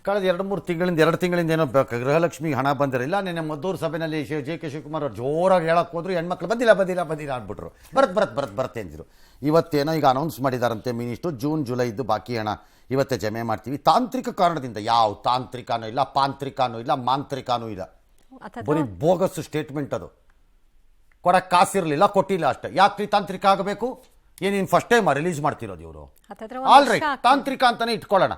ಕಳೆದ 2 ತಿಂಗಳಿಂದ ಏನೋ ಗೃಹಲಕ್ಷ್ಮಿಗೆ ಹಣ ಬಂದಿರಲಿಲ್ಲ. ನಿನ್ನೆ ಮದ್ದೂರು ಸಭೆಯಲ್ಲಿ JK ಶಿವಕುಮಾರ್ ಅವರು ಜೋರಾಗಿ ಹೇಳಕ್ಕೆ ಹೋದ್ರು, ಹೆಣ್ಮಕ್ಳು ಬಂದಿಲ್ಲ ಅಂದ್ಬಿಟ್ರು. ಬರುತ್ತೆ ಅಂದಿದ್ರು. ಇವತ್ತೇನೋ ಈಗ ಅನೌನ್ಸ್ ಮಾಡಿದಾರಂತೆ ಮಿನಿಸ್ಟ್ರು, ಜೂನ್ ಜುಲೈದು ಬಾಕಿ ಹಣ ಇವತ್ತೇ ಜಮೆ ಮಾಡ್ತೀವಿ. ತಾಂತ್ರಿಕ ಕಾರಣದಿಂದ, ಯಾವ ತಾಂತ್ರಿಕನೂ ಇಲ್ಲ, ಪಾಂತ್ರಿಕನೂ ಇಲ್ಲ, ಮಾಂತ್ರಿಕನೂ ಇಲ್ಲ, ಬರೀ ಬೋಗಸ್ ಸ್ಟೇಟ್ಮೆಂಟ್. ಅದು ಕೊಡಕ್ಕೆ ಕಾಸಿರಲಿಲ್ಲ, ಕೊಟ್ಟಿಲ್ಲ ಅಷ್ಟೇ. ಯಾಕ್ರಿ ತಾಂತ್ರಿಕ ಆಗಬೇಕು? ಏನೇನು ಫಸ್ಟ್ ಟೈಮ್ ರಿಲೀಸ್ ಮಾಡ್ತಿರೋದು ಇವರು? ಆಲ್ ರೈಟ್, ತಾಂತ್ರಿಕ ಅಂತಾನೆ ಇಟ್ಕೊಳ್ಳೋಣ.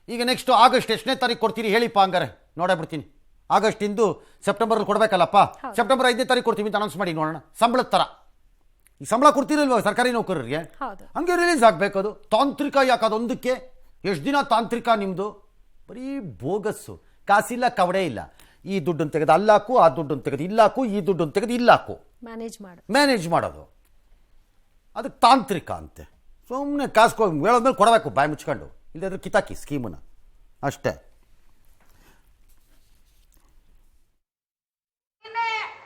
ಈಗ ನೆಕ್ಸ್ಟ್ ಆಗಸ್ಟ್ ಎಷ್ಟನೇ ತಾರೀಕು ಕೊಡ್ತೀರಿ ಹೇಳಿಪ್ಪ, ಹಂಗಾರೆ ನೋಡೇ ಬಿಡ್ತೀನಿ. ಆಗಸ್ಟ್ ಇಂದು ಸೆಪ್ಟೆಂಬರ್ ಕೊಡಬೇಕಲ್ಲಪ್ಪ, ಸೆಪ್ಟೆಂಬರ್ 5ನೇ ತಾರೀಕು ಕೊಡ್ತೀವಿ ಅಂತ ಅನೌನ್ಸ್ ಮಾಡಿ ನೋಡೋಣ. ಸಂಬಳದ ಥರ ಈ ಸಂಬಳ ಕೊಡ್ತಿರಲ್ವ ಸರ್ಕಾರಿ ನೌಕರರಿಗೆ, ಹಂಗೆ ರಿಲೀಸ್ ಆಗಬೇಕು. ಅದು ತಾಂತ್ರಿಕ ಯಾಕೆ? ಅದೊಂದಕ್ಕೆ ಎಷ್ಟು ದಿನ ತಾಂತ್ರಿಕ ನಿಮ್ಮದು? ಬರೀ ಬೋಗಸ್ಸು. ಕಾಸಿಲ್ಲ, ಕವಡೆ ಇಲ್ಲ. ಈ ದುಡ್ಡನ್ನು ತೆಗೆದು ಅಲ್ಲಾಕು, ಆ ದುಡ್ಡನ್ನು ತೆಗೆದು ಇಲ್ಲಾಕು, ಈ ದುಡ್ಡನ್ನು ತೆಗೆದು ಇಲ್ಲಾಕು, ಮ್ಯಾನೇಜ್ ಮಾಡೋದು. ಅದಕ್ಕೆ ತಾಂತ್ರಿಕ ಅಂತೆ. ಸುಮ್ಮನೆ ಕಾಸು ಹೇಳೋದ್ಮೇಲೆ ಕೊಡಬೇಕು ಬಾಯಿ ಮುಚ್ಕೊಂಡು, ಇಲ್ಲದ್ರೆ ಕಿತಾಕಿ ಸ್ಕೀಮನ್ನ ಅಷ್ಟೇ.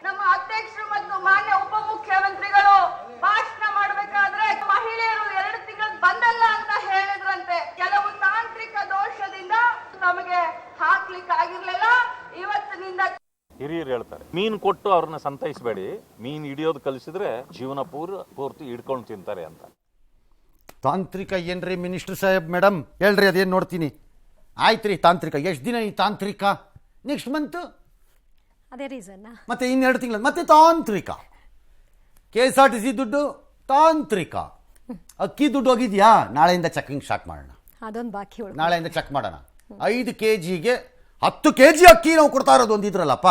ನಮ್ಮ ಅಧ್ಯಕ್ಷರು ಮತ್ತು ಮಾನ್ಯ ಉಪಮುಖ್ಯಮಂತ್ರಿಗಳು ಭಾಷಣ ಮಾಡಬೇಕಾದ್ರೆ ಮಹಿಳೆಯರು 2 ತಿಂಗಳು ಬಂದಲ್ಲ ಅಂತ ಹೇಳಿದ್ರಂತೆ. ಕೆಲವು ತಾಂತ್ರಿಕ ದೋಷದಿಂದ ನಮಗೆ ಹಾಕ್ಲಿಕ್ಕೆ ಆಗಿರ್ಲಿಲ್ಲ. ಇವತ್ತಿನಿಂದ ಹಿರಿಯರು ಹೇಳ್ತಾರೆ, ಮೀನು ಕೊಟ್ಟು ಅವ್ರನ್ನ ಸಂತೈಸಬೇಡಿ, ಮೀನು ಹಿಡಿಯೋದು ಕಲಿಸಿದ್ರೆ ಜೀವನ ಪೂರ್ತಿ ಹಿಡ್ಕೊಂಡು ತಿಂತಾರೆ ಅಂತ. ತಾಂತ್ರಿಕ ಏನ್ರಿ ಮಿನಿಸ್ಟರ್ ಸಾಹೇಬ್? ಮೇಡಮ್ ಹೇಳ್ರಿ, ಅದೇನು ನೋಡ್ತೀನಿ. ಆಯ್ತು ರೀ, ತಾಂತ್ರಿಕ ಎಷ್ಟು ದಿನ ಈ ತಾಂತ್ರಿಕ? ನೆಕ್ಸ್ಟ್ ಮಂತ್ ಅದೇ ರೀಸನ್, ಮತ್ತೆ 2 ತಿಂಗಳು ಮತ್ತೆ ತಾಂತ್ರಿಕ. KSRTC ದುಡ್ಡು ತಾಂತ್ರಿಕ. ಅಕ್ಕಿ ದುಡ್ಡು ಹೋಗಿದ್ಯಾ? ನಾಳೆಯಿಂದ ಚೆಕಿಂಗ್ ಸ್ಟಾರ್ಟ್ ಮಾಡೋಣ. ಅದೊಂದು ಬಾಕಿ, ನಾಳೆಯಿಂದ ಚೆಕ್ ಮಾಡೋಣ. 5 kgಗೆ 10 kg ಅಕ್ಕಿ ನಾವು ಕೊಡ್ತಾ ಇರೋದು ಒಂದಿದ್ರಲ್ಲಪ್ಪ.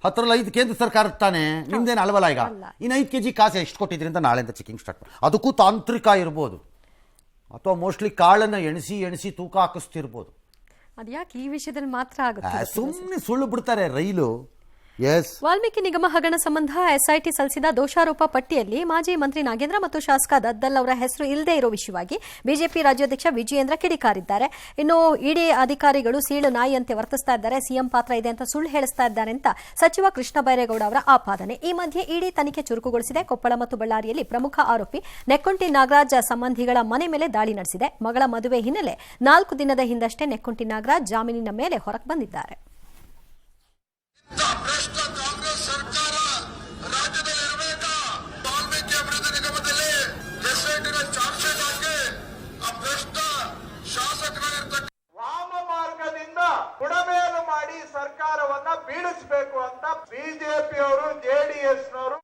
10ರಲ್ಲಿ 5 ಕೇಂದ್ರ ಸರ್ಕಾರ ತಾನೆ, ನಿಮ್ದೇನು ಅಲ್ವಲ್ಲ. ಈಗ ಇನ್ನು 5 kg ಕಾಸು ಎಷ್ಟು ಕೊಟ್ಟಿದ್ರಿಂದ ನಾಳೆಯಿಂದ ಚೆಕಿಂಗ್ ಸ್ಟಾರ್ಟ್ ಮಾಡಿ. ಅದಕ್ಕೂ ತಾಂತ್ರಿಕ ಇರ್ಬೋದು, ಅಥವಾ ಮೋಸ್ಟ್ಲಿ ಕಾಳನ್ನು ಎಣಿಸಿ ತೂಕ ಹಾಕಿಸ್ತಿರ್ಬೋದು. ಅದ್ಯಾಕೆ ಈ ವಿಷಯದಲ್ಲಿ ಮಾತ್ರ ಆಗುತ್ತೆ? ಸುಮ್ಮನೆ ಸುಳ್ಳು ಬಿಡ್ತಾರೆ ರೈಲು. ವಾಲ್ಮೀಕಿ ನಿಗಮ ಹಗರಣ ಸಂಬಂಧ SIT ಸಲ್ಲಿಸಿದ ದೋಷಾರೋಪ ಪಟ್ಟಿಯಲ್ಲಿ ಮಾಜಿ ಮಂತ್ರಿ ನಾಗೇಂದ್ರ ಮತ್ತು ಶಾಸಕ ದದ್ದಲ್ ಅವರ ಹೆಸರು ಇಲ್ಲದೆ ಇರೋ ವಿಷಯವಾಗಿ ಬಿಜೆಪಿ ರಾಜ್ಯಾಧ್ಯಕ್ಷ ವಿಜಯೇಂದ್ರ ಕಿಡಿಕಾರಿದ್ದಾರೆ. ಇನ್ನು ಇಡಿ ಅಧಿಕಾರಿಗಳು ಸೀಳು ನಾಯಿಯಂತೆ ವರ್ತಿಸ್ತಾ ಇದ್ದಾರೆ, ಸಿಎಂ ಪಾತ್ರ ಇದೆ ಅಂತ ಸುಳ್ಳು ಹೇಳಿಸ್ತಾ ಇದ್ದಾರೆ ಅಂತ ಸಚಿವ ಕೃಷ್ಣ ಬೈರೇಗೌಡ ಅವರ ಆಪಾದನೆ. ಈ ಮಧ್ಯೆ ಇಡಿ ತನಿಖೆ ಚುರುಕುಗೊಳಿಸಿದೆ. ಕೊಪ್ಪಳ ಮತ್ತು ಬಳ್ಳಾರಿಯಲ್ಲಿ ಪ್ರಮುಖ ಆರೋಪಿ ನೆಕ್ಕೊಂಟಿ ನಾಗರಾಜ್ ಸಂಬಂಧಿಗಳ ಮನೆ ಮೇಲೆ ದಾಳಿ ನಡೆಸಿದೆ. ಮಗಳ ಮದುವೆ ಹಿನ್ನೆಲೆ 4 ದಿನದ ಹಿಂದಷ್ಟೇ ನೆಕ್ಕೊಂಟಿ ನಾಗರಾಜ್ ಜಾಮೀನಿನ ಮೇಲೆ ಹೊರಗೆ ಬಂದಿದ್ದಾರೆ. ಭ್ರಷ್ಟ ಕಾಂಗ್ರೆಸ್ ಸರ್ಕಾರ ರಾಜ್ಯದಲ್ಲಿರಬೇಕಾ? ವಾಲ್ಮೀಕಿ ಅಭಿವೃದ್ಧಿ ನಿಗಮದಲ್ಲಿ SITನ ಚಾರ್ಜ್ ಶೀಟ್ ಹಾಕಿ ಆ ಭ್ರಷ್ಟ ಶಾಸಕರಾಗಿರ್ತಕ್ಕ ವಾಮ ಮಾರ್ಗದಿಂದ ಬುಡಮೇಲು ಮಾಡಿ ಸರ್ಕಾರವನ್ನ ಬೀಳಿಸಬೇಕು ಅಂತ ಬಿಜೆಪಿಯವರು JDSನವರು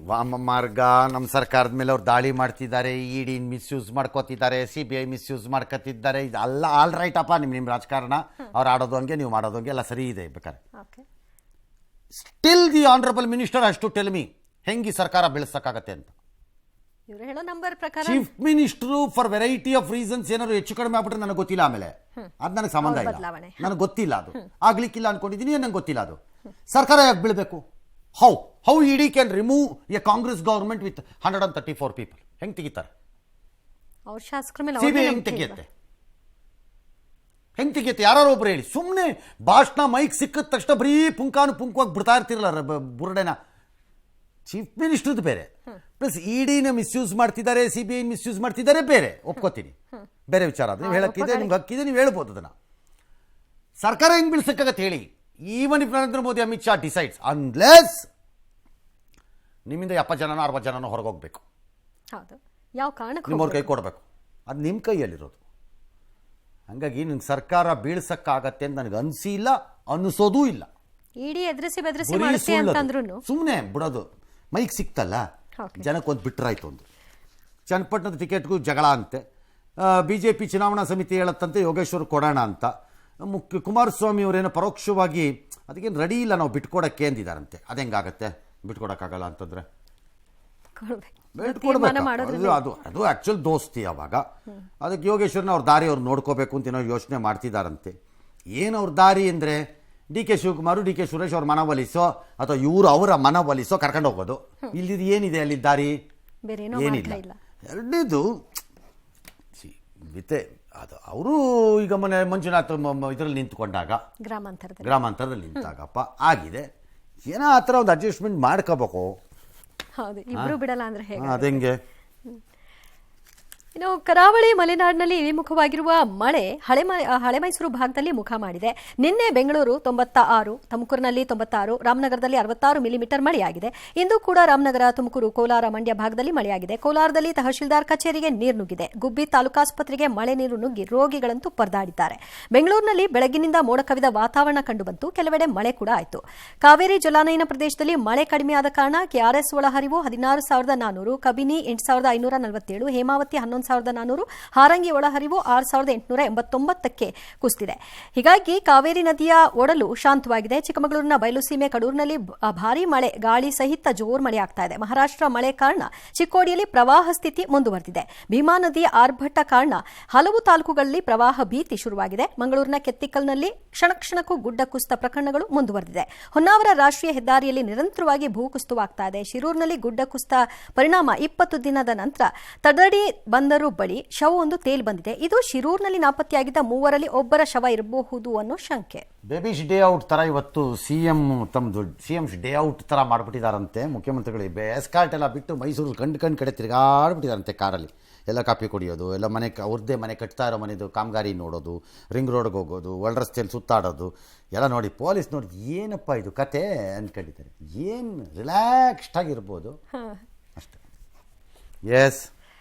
ವಾಮ ಮಾರ್ಗ ನಮ್ಮ ಸರ್ಕಾರದ ಮೇಲೆ ಅವ್ರು ದಾಳಿ ಮಾಡ್ತಿದ್ದಾರೆ, ಇಡಿ ಮಿಸ್ಯೂಸ್ ಮಾಡ್ಕೋತಿದ್ದಾರೆ, CBI ಮಿಸ್ಯೂಸ್ ಮಾಡ್ಕೋತಿದ್ದಾರೆ. ಇದೆಲ್ಲ ಆಲ್ ರೈಟ್ ಅಪ್ಪ, ನಿಮ್ಮ ರಾಜಕಾರಣ. ಅವ್ರು ಆಡೋದು ಹಂಗೆ, ನೀವು ಮಾಡೋದು ಹಂಗೆ, ಎಲ್ಲ ಸರಿ ಇದೆ. ಬೇಕಾದ್ರೆ still the honourable minister has to tell me ಹೆಂಗೆ ಸರ್ಕಾರ ಬೆಳೆಸಕ್ಕಾಗತ್ತೆ ಅಂತ. Chief minister for variety of reasons ಏನಾದ್ರು ಹೆಚ್ಚು ಕಡಿಮೆ ಆಗ್ಬಿಟ್ರೆ ನನಗೆ ಗೊತ್ತಿಲ್ಲ. ಆಮೇಲೆ ಅದು ನನಗೆ ಸಂಬಂಧ ಇಲ್ಲ, ನನಗೆ ಗೊತ್ತಿಲ್ಲ. ಅದು ಆಗ್ಲಿಕ್ಕಿಲ್ಲ ಅನ್ಕೊಂಡಿದ್ದೀನಿ, ನಂಗೆ ಗೊತ್ತಿಲ್ಲ. ಅದು ಸರ್ಕಾರ ಯಾಕೆ ಬೀಳಬೇಕು? How ED can remove a Congress government with 134 people? ಹೆಂಗೆ ತೆಗಿತಾರೆ? CBI ಹೆಂಗೆ ತೆಗಿಯುತ್ತೆ? ಯಾರು ಒಬ್ರು ಹೇಳಿ. ಸುಮ್ಮನೆ ಭಾಷಣ ಮೈಕ್ ಸಿಕ್ಕಿದ ತಕ್ಷಣ ಬರೀ ಪುಂಕವಾಗಿ ಬಿಡ್ತಾ ಇರ್ತಿರಲ್ಲ ಬುರುಡೆನ. ಚೀಫ್ ಮಿನಿಸ್ಟರ್ದು ಬೇರೆ, ಪ್ಲಸ್ EDನ ಮಿಸ್ಯೂಸ್ ಮಾಡ್ತಿದ್ದಾರೆ, CBI ಮಿಸ್ಯೂಸ್ ಮಾಡ್ತಿದ್ದಾರೆ, ಬೇರೆ. ಒಪ್ಕೋತೀನಿ, ಬೇರೆ ವಿಚಾರ. ಅದು ನೀವು ಹೇಳಕ್ಕಿದೆ, ನಿಮ್ಗೆ ಹಕ್ಕಿದೆ, ನೀವು ಹೇಳ್ಬೋದು. ಅದನ್ನು ಸರ್ಕಾರ ಹೆಂಗೆ ಬೀಳ್ಸಕ್ಕಾಗತ್ತೆ ಹೇಳಿ? Even if Narendra Modi, Amit Shah decides, unless ನಿಮ್ಮಿಂದ 70 ಜನನೋ 60 ಜನನೋ ಹೊರಗೋಗ್ಬೇಕು, ನಿಮ್ಮವ್ರ ಕೈ ಕೊಡಬೇಕು. ಅದು ನಿಮ್ಮ ಕೈಯಲ್ಲಿರೋದು. ಹಾಗಾಗಿ ನಿಮ್ಗೆ ಸರ್ಕಾರ ಬೀಳ್ಸಕ್ಕಾಗತ್ತೆ ಅಂತ ನನಗೆ ಅನಿಸಿಲ್ಲ, ಅನಿಸೋದೂ ಇಲ್ಲ. ಸುಮ್ಮನೆ ಬಿಡೋದು. ಮೈಕ್ ಸಿಕ್ತಲ್ಲ, ಜನಕ್ಕೊಂದು ಬಿಟ್ರಾಯ್ತು. ಒಂದು ಚನ್ನಪಟ್ಟಣದ ಟಿಕೆಟ್ಗೂ ಜಗಳ ಅಂತೆ. BJP ಚುನಾವಣಾ ಸಮಿತಿ ಹೇಳತ್ತಂತೆ ಯೋಗೇಶ್ವರ್ ಕೊಡೋಣ ಅಂತ. ಕುಮಾರಸ್ವಾಮಿ ಅವರೇನೋ ಪರೋಕ್ಷವಾಗಿ ಅದಕ್ಕೇನು ರೆಡಿ ಇಲ್ಲ, ನಾವು ಬಿಟ್ಕೊಡಕ್ಕೆ ಅಂದಿದ್ದಾರಂತೆ. ಅದು ಹೆಂಗಾಗತ್ತೆ? ಬಿಟ್ಕೊಡಕ್ಕಾಗಲ್ಲ ಅಂತಂದ್ರೆ ಬಿಟ್ಕೊಡ್ಬೇಕು. ಅದು ಆ್ಯಕ್ಚುಲ್ ದೋಸ್ತಿ. ಅವಾಗ ಅದಕ್ಕೆ ಯೋಗೇಶ್ವರ್ನ ಅವ್ರ ದಾರಿ ಅವ್ರು ನೋಡ್ಕೋಬೇಕು ಅಂತ ಏನೋ ಯೋಚನೆ ಮಾಡ್ತಿದ್ದಾರಂತೆ. ಏನು ಅವ್ರ ದಾರಿ ಅಂದರೆ DK ಶಿವಕುಮಾರ್, DK ಸುರೇಶ್ ಅವ್ರ ಮನವೊಲಿಸೋ ಅಥವಾ ಇವರು ಅವರ ಮನವೊಲಿಸೋ ಕರ್ಕೊಂಡು ಹೋಗೋದು. ಇಲ್ಲಿದ್ದು ಏನಿದೆ ಅಲ್ಲಿ ದಾರಿ? ಏನಿಲ್ಲ. ಎರಡನೇದು ವಿತೆ ಅದು ಅವರು ಈಗ ಮೊನ್ನೆ ಮಂಜುನಾಥ್ ಇದರಲ್ಲಿ ನಿಂತ್ಕೊಂಡಾಗ, ಗ್ರಾಮಾಂತರದಲ್ಲಿ ನಿಂತಾಗಪ್ಪ ಆಗಿದೆ. ಏನೋ ಆ ಥರ ಒಂದು ಅಡ್ಜಸ್ಟ್ಮೆಂಟ್ ಮಾಡ್ಕೋಬೇಕು. ಬಿಡಲ್ಲ ಅಂದ್ರೆ ಅದೆಂಗೆ? ಇನ್ನು ಕರಾವಳಿ ಮಲೆನಾಡಿನಲ್ಲಿ ಇಳಿಮುಖವಾಗಿರುವ ಮಳೆ ಹಳೆ ಮೈಸೂರು ಭಾಗದಲ್ಲಿ ಮುಖ ಮಾಡಿದೆ. ನಿನ್ನೆ ಬೆಂಗಳೂರು 96, ತುಮಕೂರಿನಲ್ಲಿ 96, ರಾಮನಗರದಲ್ಲಿ 66 ಮಿಲಿಮೀಟರ್ ಮಳೆಯಾಗಿದೆ. ಇಂದು ಕೂಡ ರಾಮನಗರ, ತುಮಕೂರು, ಕೋಲಾರ, ಮಂಡ್ಯ ಭಾಗದಲ್ಲಿ ಮಳೆಯಾಗಿದೆ. ಕೋಲಾರದಲ್ಲಿ ತಹಶೀಲ್ದಾರ್ ಕಚೇರಿಗೆ ನೀರು ನುಗ್ಗಿದೆ. ಗುಬ್ಬಿ ತಾಲೂಕಾಸ್ಪತ್ರೆಗೆ ಮಳೆ ನೀರು ನುಗ್ಗಿ ರೋಗಿಗಳಂತೂ ಪರದಾಡಿದ್ದಾರೆ. ಬೆಂಗಳೂರಿನಲ್ಲಿ ಬೆಳಗಿನಿಂದ ಮೋಡ ಕವಿದ ವಾತಾವರಣ ಕಂಡುಬಂತು. ಕೆಲವೆಡೆ ಮಳೆ ಕೂಡ ಆಯಿತು. ಕಾವೇರಿ ಜಲಾನಯನ ಪ್ರದೇಶದಲ್ಲಿ ಮಳೆ ಕಡಿಮೆಯಾದ ಕಾರಣ ಕೆಆರ್ಎಸ್ ಒಳಹರಿವು 16,400, ಕಬಿನಿ 8,547, ಹೇಮಾವತಿ 11,400, ಹಾರಂಗಿ ಒಳಹರಿವು 6,889ಕ್ಕೆ ಕುಸಿದಿದೆ. ಹೀಗಾಗಿ ಕಾವೇರಿ ನದಿಯ ಒಡಲು ಶಾಂತವಾಗಿದೆ. ಚಿಕ್ಕಮಗಳೂರಿನ ಬಯಲುಸೀಮೆ, ಕಡೂರಿನಲ್ಲಿ ಭಾರೀ ಮಳೆ, ಗಾಳಿ ಸಹಿತ ಜೋರು ಮಳೆಯಾಗ್ತಾ ಇದೆ. ಮಹಾರಾಷ್ಟ್ರ ಮಳೆ ಕಾರಣ ಚಿಕ್ಕೋಡಿಯಲ್ಲಿ ಪ್ರವಾಹ ಸ್ಥಿತಿ ಮುಂದುವರೆದಿದೆ. ಭೀಮಾ ನದಿಯ ಆರ್ಭಟ ಕಾರಣ ಹಲವು ತಾಲೂಕುಗಳಲ್ಲಿ ಪ್ರವಾಹ ಭೀತಿ ಶುರುವಾಗಿದೆ. ಮಂಗಳೂರಿನ ಕೆತ್ತಿಕಲ್ನಲ್ಲಿ ಕ್ಷಣಕ್ಕೂ ಗುಡ್ಡ ಕುಸಿತ ಪ್ರಕರಣಗಳು ಮುಂದುವರೆದಿದೆ. ಹೊನ್ನಾವರ ರಾಷ್ಟ್ರೀಯ ಹೆದ್ದಾರಿಯಲ್ಲಿ ನಿರಂತರವಾಗಿ ಭೂಕುಸಿತವಾಗ್ತಾ ಇದೆ. ಶಿರೂರಿನಲ್ಲಿ ಗುಡ್ಡ ಕುಸಿತ ಪರಿಣಾಮ 20 ದಿನದ ನಂತರ ತಡಡಿ ಬಂದರು ಬಳಿ ಶವವೊಂದು ತೇಲಿ ಬಂದಿದೆ. ಇದು ಶಿರೂರಿನಲ್ಲಿ ನಾಪತ್ತೆಯಾಗಿದ್ದ 3ರಲ್ಲಿ ಒಬ್ಬರ ಶವ ಇರಬಹುದು ಅನ್ನೋ ಶಂಕೆ. ಬೇಬೀಸ್ ಡೇ ಔಟ್ ತರ ಇವತ್ತು ಸಿಎಂ ತಮ್ಮದು ಸಿಎಂ ಡೇ ಔಟ್ ತರ ಮಾಡ್ಬಿಟ್ಟಿದಾರಂತೆ. ಮುಖ್ಯಮಂತ್ರಿಗಳು ಎಸ್ಕಾರ್ಟ್ ಎಲ್ಲ ಬಿಟ್ಟು ಮೈಸೂರು ಕಂಡು ಕಡೆ ತಿರುಗಾಡ್ಬಿಟ್ಟಿದಾರಂತೆ ಕಾರಲ್ಲಿ. ಎಲ್ಲ ಕಾಫಿ ಕುಡಿಯೋದು, ಎಲ್ಲ ಮನೆ ಅವ್ರದ್ದೇ ಮನೆ ಕಟ್ತಾ ಇರೋ ಮನೆದು ಕಾಮಗಾರಿ ನೋಡೋದು, ರಿಂಗ್ ರೋಡ್ಗೆ ಹೋಗೋದು, ಒಳ ರಸ್ತೆಯಲ್ಲಿ ಸುತ್ತಾಡೋದು ಎಲ್ಲ ನೋಡಿ ಪೊಲೀಸ್ ನೋಡಿ ಏನಪ್ಪ ಇದು ಕತೆ ಅಂದ್ಕೊಂಡಿದ್ದಾರೆ. ಏನು ರಿಲ್ಯಾಕ್ಸ್ಡ್ ಆಗಿರ್ಬೋದು ಅಷ್ಟೇ. ಎಸ್.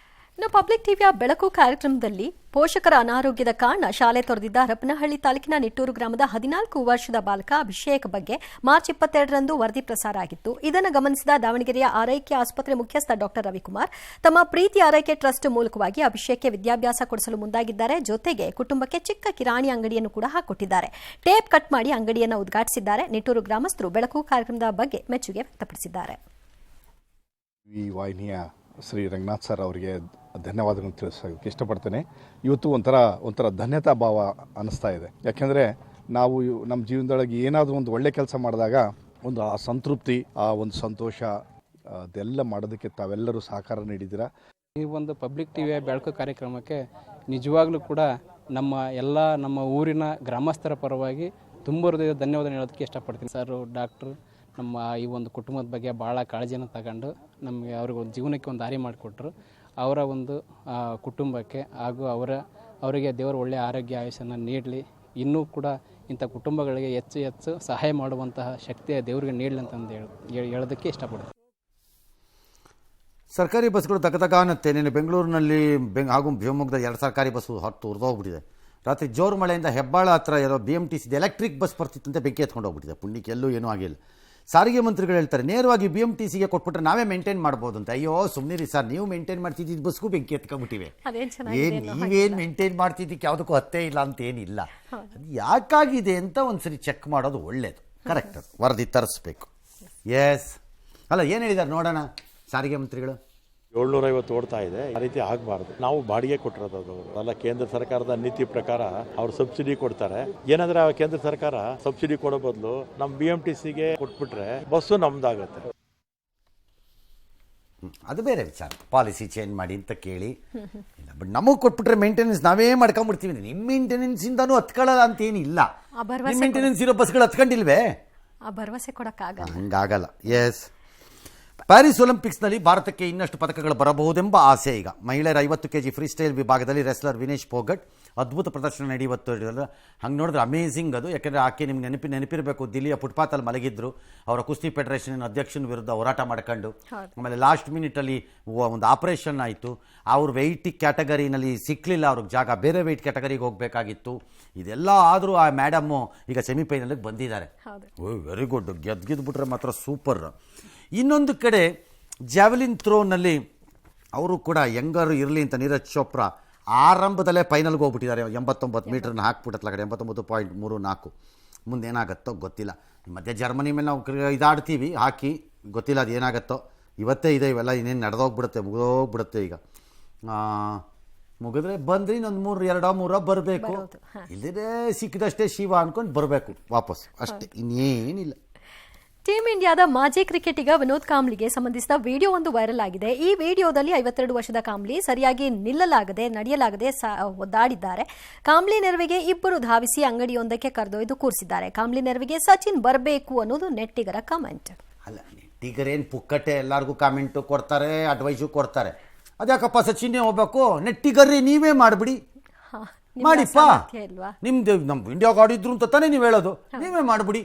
ಇನ್ನು ಪಬ್ಲಿಕ್ ಟಿವಿಯ ಬೆಳಕು ಕಾರ್ಯಕ್ರಮದಲ್ಲಿ ಪೋಷಕರ ಅನಾರೋಗ್ಯದ ಕಾರಣ ಶಾಲೆ ತೊರೆದಿದ್ದ ಹರಪನಹಳ್ಳಿ ತಾಲೂಕಿನ ನಿಟ್ಟೂರು ಗ್ರಾಮದ 14 ವರ್ಷದ ಬಾಲಕ ಅಭಿಷೇಕ್ ಬಗ್ಗೆ ಮಾರ್ಚ್ 22ರಂದು ವರದಿ ಪ್ರಸಾರ ಆಗಿತ್ತು. ಇದನ್ನು ಗಮನಿಸಿದ ದಾವಣಗೆರೆಯ ಆರೈಕೆ ಆಸ್ಪತ್ರೆ ಮುಖ್ಯಸ್ಥ ಡಾಕ್ಟರ್ ರವಿಕುಮಾರ್ ತಮ್ಮ ಪ್ರೀತಿ ಆರೈಕೆ ಟ್ರಸ್ಟ್ ಮೂಲಕವಾಗಿ ಅಭಿಷೇಕ್ಗೆ ವಿದ್ಯಾಭ್ಯಾಸ ಕೊಡಿಸಲು ಮುಂದಾಗಿದ್ದಾರೆ. ಜೊತೆಗೆ ಕುಟುಂಬಕ್ಕೆ ಚಿಕ್ಕ ಕಿರಾಣಿ ಅಂಗಡಿಯನ್ನು ಕೂಡ ಹಾಕೊಟ್ಟಿದ್ದಾರೆ. ಟೇಪ್ ಕಟ್ ಮಾಡಿ ಅಂಗಡಿಯನ್ನು ಉದ್ಘಾಟಿಸಿದ್ದಾರೆ. ನಿಟ್ಟೂರು ಗ್ರಾಮಸ್ಥರು ಬೆಳಕು ಕಾರ್ಯಕ್ರಮದ ಬಗ್ಗೆ ಮೆಚ್ಚುಗೆ ವ್ಯಕ್ತಪಡಿಸಿದ್ದಾರೆ. ಈ ವಾಹಿನಿಯ ಶ್ರೀ ರಂಗನಾಥ್ ಸರ್ ಅವರಿಗೆ ಧನ್ಯವಾದಗಳನ್ನು ತಿಳಿಸೋಕ್ಕೆ ಇಷ್ಟಪಡ್ತೇನೆ. ಇವತ್ತು ಒಂಥರ ಧನ್ಯತಾ ಭಾವ ಅನ್ನಿಸ್ತಾ ಇದೆ. ಯಾಕೆಂದರೆ ನಾವು ನಮ್ಮ ಜೀವನದೊಳಗೆ ಏನಾದರೂ ಒಂದು ಒಳ್ಳೆ ಕೆಲಸ ಮಾಡಿದಾಗ ಒಂದು ಆ ಸಂತೃಪ್ತಿ, ಆ ಒಂದು ಸಂತೋಷ ಅದೆಲ್ಲ ಮಾಡೋದಕ್ಕೆ ತಾವೆಲ್ಲರೂ ಸಹಕಾರ ನೀಡಿದ್ದೀರಾ. ಈ ಒಂದು ಪಬ್ಲಿಕ್ ಟಿವಿಯ ಬೆಳಕು ಕಾರ್ಯಕ್ರಮಕ್ಕೆ ನಿಜವಾಗ್ಲೂ ಕೂಡ ನಮ್ಮ ಊರಿನ ಗ್ರಾಮಸ್ಥರ ಪರವಾಗಿ ತುಂಬ ಹೃದಯದ ಧನ್ಯವಾದ ಹೇಳೋದಕ್ಕೆ ಇಷ್ಟಪಡ್ತೀನಿ. ಸರ್, ಡಾಕ್ಟ್ರು ನಮ್ಮ ಈ ಒಂದು ಕುಟುಂಬದ ಬಗ್ಗೆ ಭಾಳ ಕಾಳಜಿಯನ್ನು ತಗೊಂಡು ನಮಗೆ ಅವ್ರಿಗೆ ಒಂದು ಜೀವನಕ್ಕೆ ಒಂದು ದಾರಿ ಮಾಡಿಕೊಟ್ರು. ಅವರ ಒಂದು ಕುಟುಂಬಕ್ಕೆ ಹಾಗೂ ಅವರಿಗೆ ದೇವರು ಒಳ್ಳೆಯ ಆರೋಗ್ಯ ಆಯುಷ್ಯನ್ನು ನೀಡಲಿ. ಇನ್ನೂ ಕೂಡ ಇಂಥ ಕುಟುಂಬಗಳಿಗೆ ಹೆಚ್ಚು ಸಹಾಯ ಮಾಡುವಂತಹ ಶಕ್ತಿಯ ದೇವರಿಗೆ ನೀಡಲಿ ಅಂತಂದು ಹೇಳೋದಕ್ಕೆ ಇಷ್ಟಪಡ್ತೀನಿ. ಸರ್ಕಾರಿ ಬಸ್ಗಳು ತಗತಗಾನತ್ತೆ. ನಿನ್ನೆ ಬೆಂಗಳೂರಿನಲ್ಲಿ ಹಾಗೂ ಶಿವಮೊಗ್ಗದ 2 ಸರ್ಕಾರಿ ಬಸ್ಸು ಹೊತ್ತು ಉರಿದೋಗ್ಬಿಟ್ಟಿದೆ. ರಾತ್ರಿ ಜೋರು ಮಳೆಯಿಂದ ಹೆಬ್ಬಾಳ ಹತ್ರ ಇರೋ BMTC ಎಲೆಕ್ಟ್ರಿಕ್ ಬಸ್ ಬರ್ತಿತ್ತಂತೆ, ಬೆಂಕಿ ಎತ್ಕೊಂಡು ಹೋಗ್ಬಿಟ್ಟಿದೆ. ಪುಣ್ಯಕ್ಕೆ ಎಲ್ಲೂ ಏನೂ ಆಗಿಲ್ಲ. ಸಾರಿಗೆ ಮಂತ್ರಿಗಳು ಹೇಳ್ತಾರೆ ನೇರವಾಗಿ BMTCಗೆ ಕೊಟ್ಬಿಟ್ರೆ ನಾವೇ ಮೇಂಟೈನ್ ಮಾಡ್ಬೋದು ಅಂತ. ಅಯ್ಯೋ ಸುಮ್ಮನಿರಿ ಸರ್, ನೀವು ಮೇಂಟೈನ್ ಮಾಡ್ತಿದ್ದಿದ್ದು ಬಸ್ಗೂ ಬೆಂಕಿ ಎತ್ಕೊಂಡ್ಬಿಟ್ಟಿವೆ. ನೀವೇನು ಮೇಂಟೈನ್ ಮಾಡ್ತಿದ್ದಕ್ಕೆ ಯಾವುದಕ್ಕೂ ಹತ್ತೇ ಇಲ್ಲ ಅಂತ ಏನಿಲ್ಲ. ಅದು ಯಾಕಾಗಿದೆ ಅಂತ ಒಂದ್ಸರಿ ಚೆಕ್ ಮಾಡೋದು ಒಳ್ಳೇದು. ಕರೆಕ್ಟ್, ಅದು ವರದಿ ತರಿಸ್ಬೇಕು. ಎಸ್ ಅಲ್ಲ, ಏನು ಹೇಳಿದ್ದಾರೆ ನೋಡೋಣ ಸಾರಿಗೆ ಮಂತ್ರಿಗಳು. 750 ಓಡ್ತಾ ಇದೆ. ಆ ರೀತಿ ಆಗಬಾರ್ದು. ನಾವು ಬಾಡಿಗೆ ಕೊಟ್ಟಿರೋದು ಅಲ್ಲ. ಕೇಂದ್ರ ಸರ್ಕಾರದ ನೀತಿ ಪ್ರಕಾರ ಅವ್ರು ಸಬ್ಸಿಡಿ ಕೊಡ್ತಾರೆ. ಏನಂದ್ರೆ ಕೇಂದ್ರ ಸರ್ಕಾರ ಸಬ್ಸಿಡಿ ಕೊಡೋ ಬದಲು ನಮ್ಮ BMTCಗೆ ಕೊಟ್ಬಿಟ್ರೆ ಬಸ್ಸು ನಮ್ದಾಗತ್ತೆ. ಅದು ಬೇರೆ ವಿಚಾರ. ಪಾಲಿಸಿ ಚೇಂಜ್ ಮಾಡಿ ಅಂತ ಕೇಳಿ ಇಲ್ಲ, ಬಟ್ ನಮಗೆ ಕೊಟ್ಬಿಟ್ರೆ ಮೇಂಟೆನೆನ್ಸ್ ನಾವೇ ಮಾಡ್ಕೊಂಡ್ಬಿಡ್ತೀವಿ. ನಿಮ್ಮ ಮೇಂಟೆನೆನ್ಸ್ ಇಂದಾನು ಹತ್ಕೊಳ್ಳಲ್ಲ ಅಂತ ಏನಿಲ್ಲ. ಮೇಂಟೆನೆನ್ಸ್ ಇರೋ ಬಸ್ಗಳು ಹತ್ಕೊಂಡಿಲ್ವೇ? ಆ ಭರವಸೆ ಕೊಡಕ್ಕಾಗಲ್ಲ, ಹಂಗಾಗಲ್ಲ. ಎಸ್. ಪ್ಯಾರಿಸ್ ಒಲಿಂಪಿಕ್ಸ್ನಲ್ಲಿ ಭಾರತಕ್ಕೆ ಇನ್ನಷ್ಟು ಪದಕಗಳು ಬರಬಹುದೆಂಬ ಆಸೆ ಈಗ. ಮಹಿಳೆಯರ 50 kg ಫ್ರೀ ಸ್ಟೈಲ್ ವಿಭಾಗದಲ್ಲಿ ರೆಸ್ಲರ್ ವಿನೇಶ್ ಫೋಗಟ್ ಅದ್ಭುತ ಪ್ರದರ್ಶನ ನಡೆಯುವತ್ತು. ಹಂಗೆ ನೋಡಿದ್ರೆ ಅಮೇಝಿಂಗ್ ಅದು. ಯಾಕೆಂದರೆ ಆಕೆ ನಿಮ್ಗೆ ನೆನಪಿರಬೇಕು, ದಿಲ್ಲಿಯ ಫುಟ್ಪಾತಲ್ಲಿ ಮಲಗಿದ್ರು. ಅವರ ಕುಸ್ತಿ ಫೆಡರೇಷನ್ ಅಧ್ಯಕ್ಷನ ವಿರುದ್ಧ ಹೋರಾಟ ಮಾಡ್ಕೊಂಡು ಆಮೇಲೆ ಲಾಸ್ಟ್ ಮಿನಿಟಲ್ಲಿ ಒಂದು ಆಪರೇಷನ್ ಆಯಿತು. ಅವ್ರ ವೆಯ್ಟ್ ಕ್ಯಾಟಗರಿನಲ್ಲಿ ಸಿಕ್ಕಲಿಲ್ಲ ಅವ್ರಿಗೆ ಜಾಗ, ಬೇರೆ ವೆಯ್ಟ್ ಕ್ಯಾಟಗರಿಗೆ ಹೋಗಬೇಕಾಗಿತ್ತು. ಇದೆಲ್ಲ ಆದರೂ ಆ ಮೇಡಮ್ಮು ಈಗ ಸೆಮಿಫೈನಲ್ಗೆ ಬಂದಿದ್ದಾರೆ. Very good. ಗೆದ್ಬಿಟ್ರೆ ಮಾತ್ರ ಸೂಪರ್. ಇನ್ನೊಂದು ಕಡೆ ಜಾವೆಲಿನ್ ಥ್ರೋನಲ್ಲಿ ಅವರು ಕೂಡ ಹೆಂಗಾರು ಇರಲಿ ಅಂತ ನೀರಜ್ ಚೋಪ್ರಾ ಆರಂಭದಲ್ಲೇ ಫೈನಲ್ಗೆ ಹೋಗ್ಬಿಟ್ಟಿದ್ದಾರೆ. 89 ಮೀಟ್ರನ್ನ ಹಾಕ್ಬಿಟ್ಟತ್ಲ ಕಡೆ 89.34. ಮುಂದೆ ಏನಾಗುತ್ತೋ ಗೊತ್ತಿಲ್ಲ. ಮಧ್ಯೆ ಜರ್ಮನಿ ಮೇಲೆ ನಾವು ಇದಾಡ್ತೀವಿ ಹಾಕಿ, ಗೊತ್ತಿಲ್ಲ ಅದು ಏನಾಗುತ್ತೋ. ಇವತ್ತೇ ಇದೆ ಇವೆಲ್ಲ, ಇನ್ನೇನು ನಡೆದೋಗ್ಬಿಡುತ್ತೆ, ಮುಗಿದೋಗ್ಬಿಡುತ್ತೆ. ಈಗ ಮುಗಿದ್ರೆ ಬಂದ್ರಿ ಇನ್ನೊಂದು 2-3 ಬರಬೇಕು. ಇಲ್ಲದೇ ಸಿಕ್ಕಿದಷ್ಟೇ ಶಿವ ಅಂದ್ಕೊಂಡು ಬರಬೇಕು ವಾಪಸ್, ಅಷ್ಟೇ, ಇನ್ನೇನಿಲ್ಲ. ಟೀಂ ಇಂಡಿಯಾದ ಮಾಜಿ ಕ್ರಿಕೆಟಿಗ ವಿನೋದ್ ಕಾಂಬ್ಲಿಗೆ ಸಂಬಂಧಿಸಿದ ವಿಡಿಯೋ ಒಂದು ವೈರಲ್ ಆಗಿದೆ. ಈ ವಿಡಿಯೋದಲ್ಲಿ 52 ವರ್ಷದ ಕಾಂಬ್ಲಿ ಸರಿಯಾಗಿ ನಡೆಯಲಾಗದೆ ಒದ್ದಾಡಿದ್ದಾರೆ. ಕಾಂಬ್ಲಿ ನೆರವಿಗೆ ಇಬ್ಬರು ಧಾವಿಸಿ ಅಂಗಡಿಯೊಂದಕ್ಕೆ ಕರೆದೊಯ್ದು ಕೂರಿಸಿದ್ದಾರೆ. ಕಾಂಬ್ಲಿ ನೆರವಿಗೆ ಸಚಿನ್ ಬರಬೇಕು ಅನ್ನೋದು ನೆಟ್ಟಿಗರ ಕಮೆಂಟ್. ಅಲ್ಲ, ನೆಟ್ಟಿಗರೇನು ಪುಕ್ಕಟ್ಟೆ ಎಲ್ಲರಿಗೂ ಕಾಮೆಂಟು ಕೊಡ್ತಾರೆ, ಅಡ್ವೈಸು ಕೊಡ್ತಾರೆ. ಅದ್ಯಾಕಪ್ಪ ಸಚಿನ್ನೇ ಹೋಗ್ಬೇಕು, ನೆಟ್ಟಿಗರ್ರಿ ನೀವೇ ಮಾಡಿಬಿಡಿ, ಹಾ, ನಿಮ್ಗೆ ಮಾಡಿಪ್ಪ, ಅಸಾಮರ್ಥ್ಯ ಇಲ್ವಾ? ನಿಮ್ದು ನಮ್ಮ ಇಂಡಿಯಾಗೆ ಆಡಿದ್ರು ಅಂತ ತಾನೇ ನೀವು ಹೇಳೋದು, ನೀವೇ ಮಾಡಿಬಿಡಿ.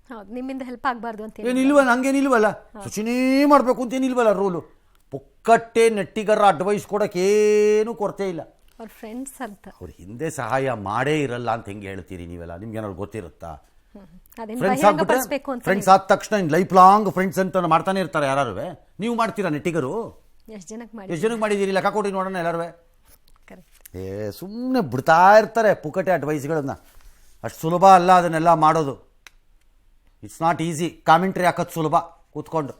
ಹೌದು, ನಿಮ್ಮಿಂದ ಹೆಲ್ಪ್ ಆಗಬಾರ್ದು ಅಂತ ಏನಿಲ್ವಲ್ಲ, ಹಂಗೇನಿಲ್ವಲ್ಲ, ಸಚಿನೇ ಮಾಡಬೇಕು ಅಂತ ಏನಿಲ್ವಲ್ಲ ರೂಲು. ಪುಕ್ಕಟ್ಟೆ ನೆಟ್ಟಿಗರ ಅಡ್ವೈಸ್ ಕೊಡೋಕ್ಕೇನು ಕೊರತೆ ಇಲ್ಲ. ಅವ್ರ ಫ್ರೆಂಡ್ಸ್ ಅಂತ ಅವ್ರ ಹಿಂದೆ ಸಹಾಯ ಮಾಡೇ ಇರಲ್ಲ ಅಂತ ಹೆಂಗೆ ಹೇಳ್ತೀರಿ ನೀವೆಲ್ಲ? ನಿಮ್ಗೆ ಏನಾದ್ರು ಗೊತ್ತಿರುತ್ತಾ? ಅದೇನು ಫ್ರೆಂಡ್ಸ್ ಬಹಿರಂಗಪಡಿಸ್ಬೇಕು ಆಗ್ಬಿಟ್ರೆ ಅಂತ ಫ್ರೆಂಡ್ಸ್ ಆದ ತಕ್ಷಣ ಲೈಫ್ ಲಾಂಗ್ ಫ್ರೆಂಡ್ಸ್ ಅಂತ ಮಾಡ್ತಾನೆ ಇರ್ತಾರೆ ಯಾರು. ನೀವು ಮಾಡ್ತೀರಾ ನೆಟ್ಟಿಗರು? ಎಷ್ಟು ಜನಕ್ಕೆ ಮಾಡಿ ಎಷ್ಟು ಜನಕ್ಕೆ ಮಾಡಿದ್ದೀರಿ? ಲೆಕ್ಕ ಕೊಡಿ ನೋಡೋಣ ಎಲ್ಲರೂ. ಕರೆಕ್ಟ್. ಸುಮ್ಮನೆ ಬಿಡ್ತಾ ಇರ್ತಾರೆ ಪುಕ್ಕಟೆ ಅಡ್ವೈಸ್ಗಳನ್ನ. ಅಷ್ಟು ಸುಲಭ ಅಲ್ಲ ಅದನ್ನೆಲ್ಲ ಮಾಡೋದು. It's not easy. ಕಾಮೆಂಟ್ರಿ ಹಾಕೋದು ಸುಲಭ ಕೂತ್ಕೊಂಡು.